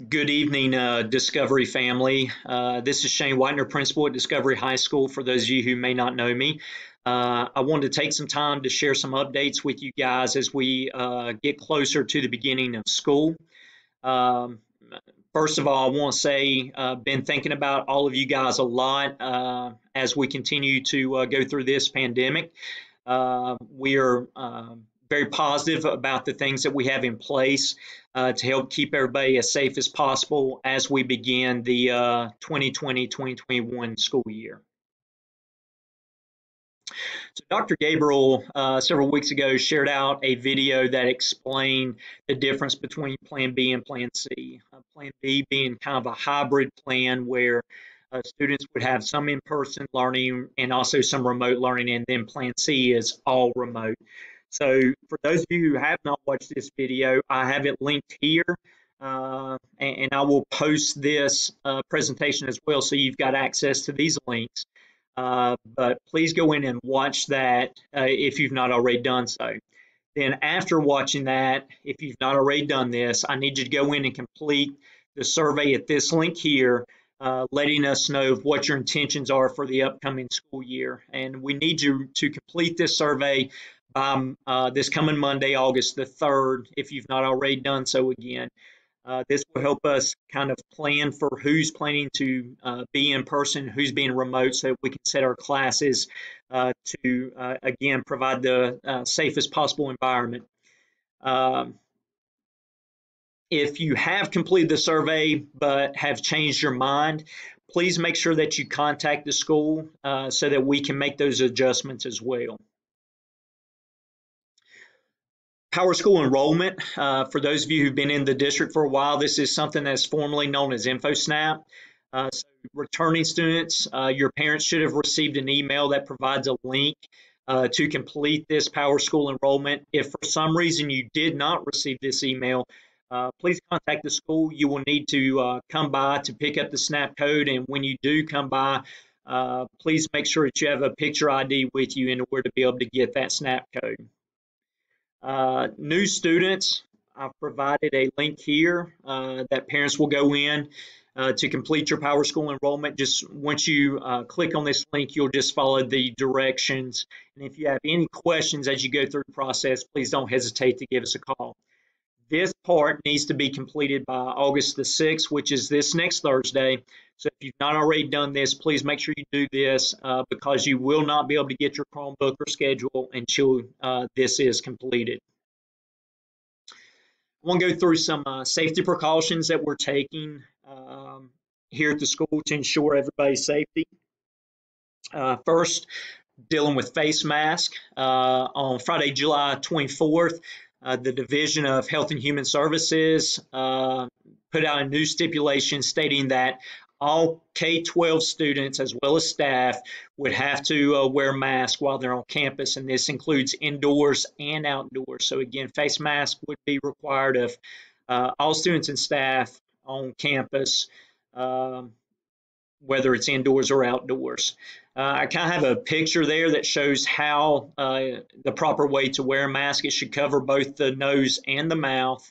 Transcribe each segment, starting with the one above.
Good evening, Discovery family. This is Shane Whitener, principal at Discovery High School. For those of you who may not know me, I wanted to take some time to share some updates with you guys as we get closer to the beginning of school. Um, First of all, I want to say been thinking about all of you guys a lot as we continue to go through this pandemic. We are very positive about the things that we have in place to help keep everybody as safe as possible as we begin the 2020-2021 school year. So Dr. Gabriel several weeks ago shared out a video that explained the difference between Plan B and Plan C. Plan B being kind of a hybrid plan where students would have some in-person learning and also some remote learning, and then Plan C is all remote. So for those of you who have not watched this video, I have it linked here, and I will post this presentation as well, so you've got access to these links. But please go in and watch that if you've not already done so. Then after watching that, if you've not already done this, I need you to go in and complete the survey at this link here, letting us know what your intentions are for the upcoming school year. And we need you to complete this survey by this coming Monday, August the 3rd, if you've not already done so again. This will help us kind of plan for who's planning to be in person, who's being remote, so we can set our classes to, again, provide the safest possible environment. If you have completed the survey but have changed your mind, please make sure that you contact the school so that we can make those adjustments as well. Power School enrollment, for those of you who've been in the district for a while, this is something that's formerly known as InfoSnap. So returning students, your parents should have received an email that provides a link to complete this Power School enrollment. If for some reason you did not receive this email, please contact the school. You will need to come by to pick up the SNAP code, and when you do come by, please make sure that you have a picture ID with you in order to be able to get that SNAP code. New students, I've provided a link here that parents will go in to complete your Power School enrollment. Just once you click on this link, you'll just follow the directions. And if you have any questions as you go through the process, please don't hesitate to give us a call. This part needs to be completed by August the 6th, which is this next Thursday. So if you've not already done this, please make sure you do this because you will not be able to get your Chromebook or schedule until this is completed. I want to go through some safety precautions that we're taking here at the school to ensure everybody's safety. First, dealing with face mask. On Friday, July 24th, the Division of Health and Human Services put out a new stipulation stating that all K-12 students as well as staff would have to wear masks while they're on campus, and this includes indoors and outdoors. So again, face masks would be required of all students and staff on campus, whether it's indoors or outdoors. I kind of have a picture there that shows how the proper way to wear a mask. It should cover both the nose and the mouth.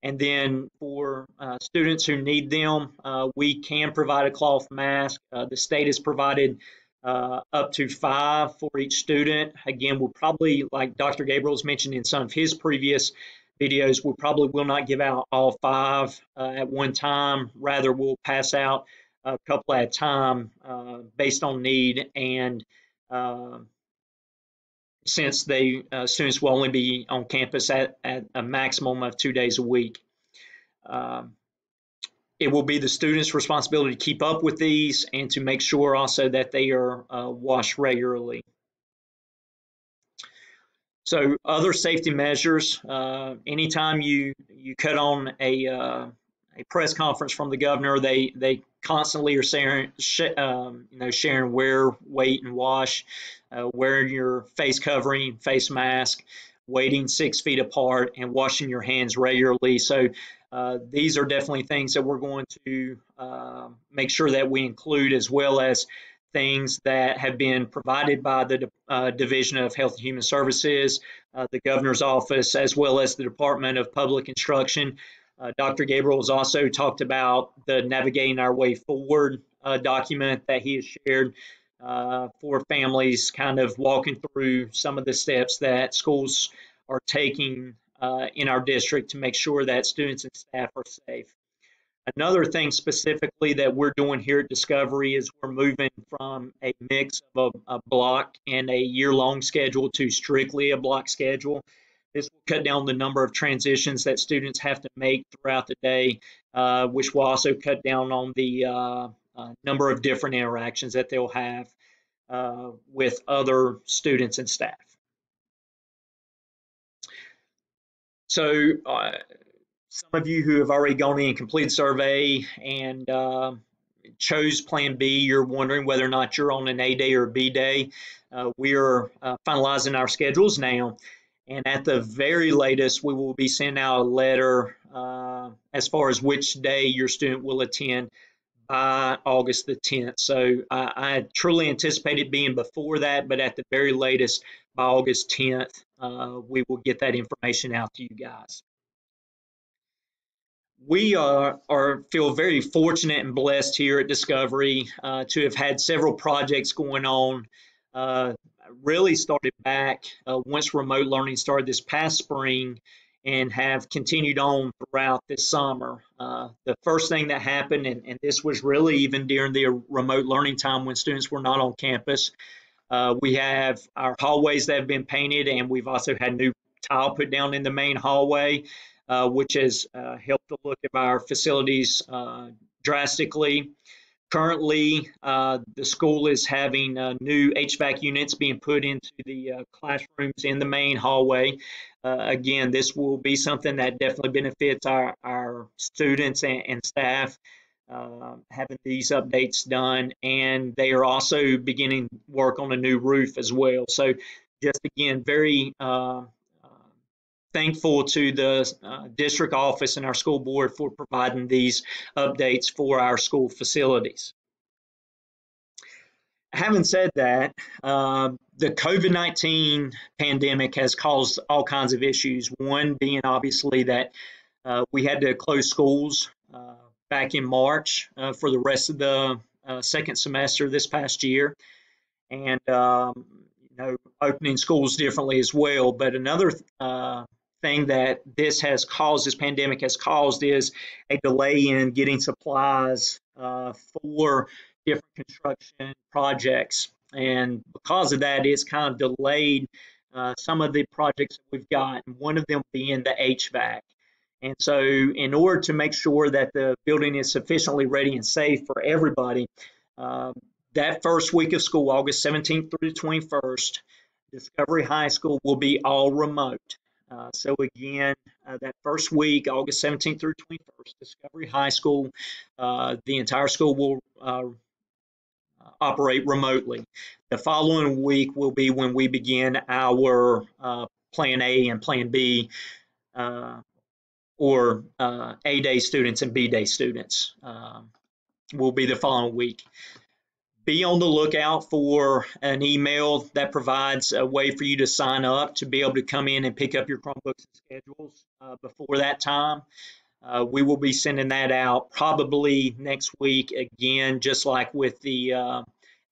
And then for students who need them, we can provide a cloth mask. The state has provided up to 5 for each student. Again, we'll probably, like Dr. Gabriel's mentioned in some of his previous videos, we probably will not give out all 5 at one time. Rather, we'll pass out a couple at a time based on need, and since students will only be on campus at a maximum of 2 days a week. It will be the students' responsibility to keep up with these and to make sure also that they are washed regularly. So other safety measures, anytime you cut on a press conference from the governor, they constantly are sharing wear, wait, and wash, wearing your face covering, face mask, waiting 6 feet apart, and washing your hands regularly. So these are definitely things that we're going to make sure that we include, as well as things that have been provided by the Division of Health and Human Services, the Governor's Office, as well as the Department of Public Instruction. Dr. Gabriel has also talked about the Navigating Our Way Forward document that he has shared for families, kind of walking through some of the steps that schools are taking in our district to make sure that students and staff are safe. Another thing specifically that we're doing here at Discovery is we're moving from a mix of a block and a year-long schedule to strictly a block schedule. This will cut down the number of transitions that students have to make throughout the day, which will also cut down on the number of different interactions that they'll have with other students and staff. So some of you who have already gone in and completed survey and chose Plan B, you're wondering whether or not you're on an A day or a B day. We are finalizing our schedules now, and at the very latest, we will be sending out a letter as far as which day your student will attend by August the 10th. So I truly anticipate it being before that, but at the very latest, by August 10th, we will get that information out to you guys. We feel very fortunate and blessed here at Discovery to have had several projects going on. Really started back once remote learning started this past spring and have continued on throughout this summer. The first thing that happened, and this was really even during the remote learning time when students were not on campus, we have our hallways that have been painted, and we've also had new tile put down in the main hallway. Which has helped the look of our facilities drastically. Currently, the school is having new HVAC units being put into the classrooms in the main hallway. Again, this will be something that definitely benefits our students and staff having these updates done, and they are also beginning work on a new roof as well. So just again, very thankful to the district office and our school board for providing these updates for our school facilities. Having said that, the COVID-19 pandemic has caused all kinds of issues. One being obviously that we had to close schools back in March for the rest of the second semester this past year, and opening schools differently as well. But another thing that this pandemic has caused is a delay in getting supplies for different construction projects. And because of that, it's kind of delayed some of the projects that we've got, one of them being the HVAC. And so in order to make sure that the building is sufficiently ready and safe for everybody, that first week of school, August 17th through the 21st, Discovery High School will be all remote. So again, that first week, August 17th through 21st, Discovery High School, the entire school will operate remotely. The following week will be when we begin our Plan A and Plan B, or A-day students and B-day students will be the following week. Be on the lookout for an email that provides a way for you to sign up to be able to come in and pick up your Chromebooks and schedules before that time. We will be sending that out probably next week again, just like with the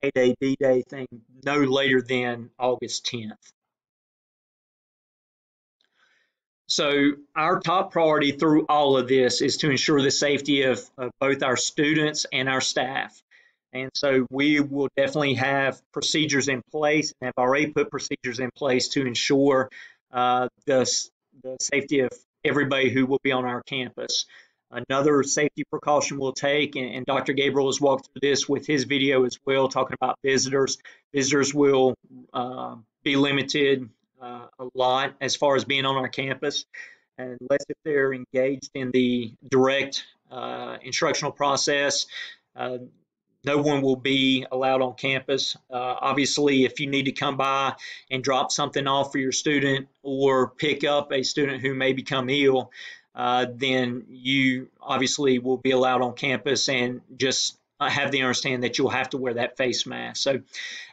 A-day, B-day thing, no later than August 10th. So our top priority through all of this is to ensure the safety of both our students and our staff. And so we will definitely have procedures in place and have already put procedures in place to ensure the safety of everybody who will be on our campus. Another safety precaution we'll take, and Dr. Gabriel has walked through this with his video as well, talking about visitors. Visitors will be limited a lot as far as being on our campus, unless if they're engaged in the direct instructional process. No one will be allowed on campus. Obviously, if you need to come by and drop something off for your student or pick up a student who may become ill, then you obviously will be allowed on campus, and just have the understanding that you'll have to wear that face mask. So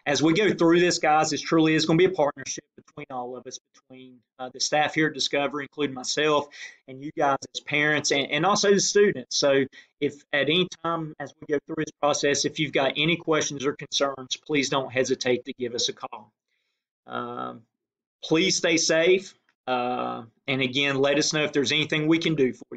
as we go through this, guys, it truly is going to be a partnership between all of us, between the staff here at Discovery, including myself, and you guys as parents, and also the students. So if at any time as we go through this process, if you've got any questions or concerns, please don't hesitate to give us a call. Please stay safe. And again, let us know if there's anything we can do for